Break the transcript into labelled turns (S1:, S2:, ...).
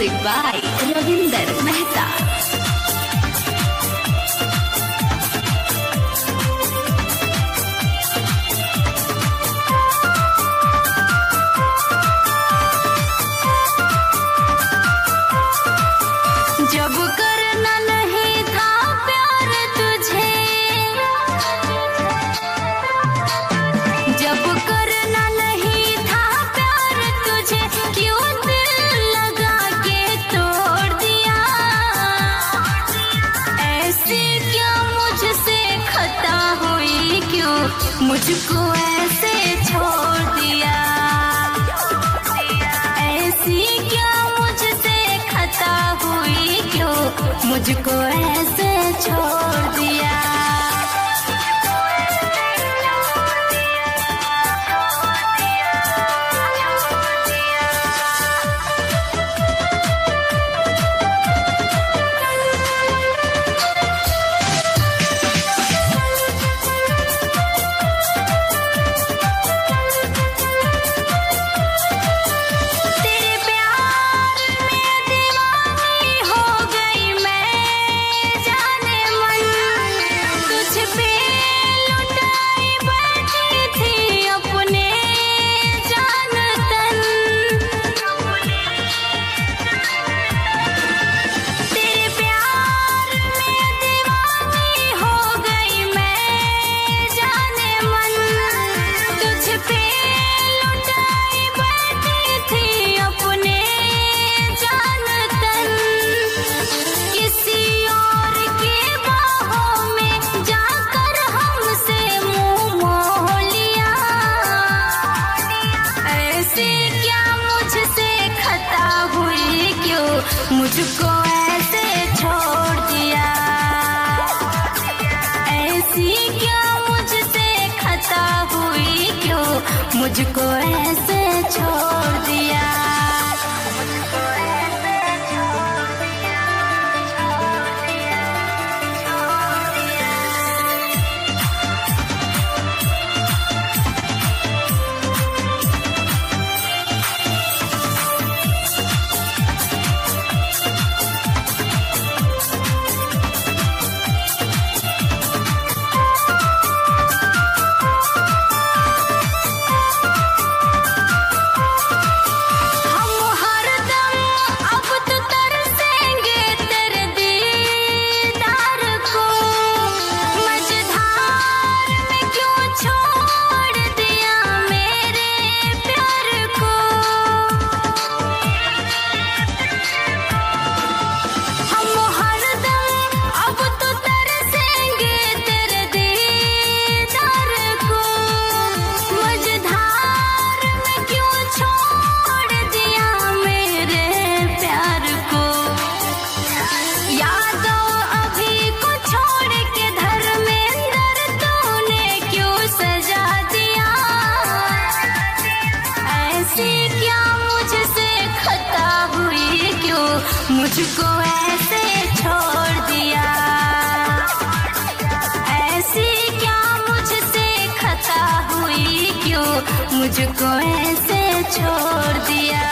S1: Music by Ravinder Mehta. जब करना नहीं था प्यार तुझे, जब करना नहीं था प्यार तुझे, क्यों दिल लगा के तोड़ दिया। ऐसी क्या मुझसे खता हुई, क्यों मुझको ऐसे छोड़ दिया। ऐसी क्या मुझसे खता हुई, क्यों मुझको ऐसे छोड़ दिया। मुझको ऐसे छोड़ दिया। ऐसी क्या मुझसे खता हुई, क्यों मुझको ऐसे छोड़ दिया। मुझको ऐसे छोड़ दिया। ऐसी क्या मुझसे खता हुई, क्यों मुझको ऐसे छोड़ दिया।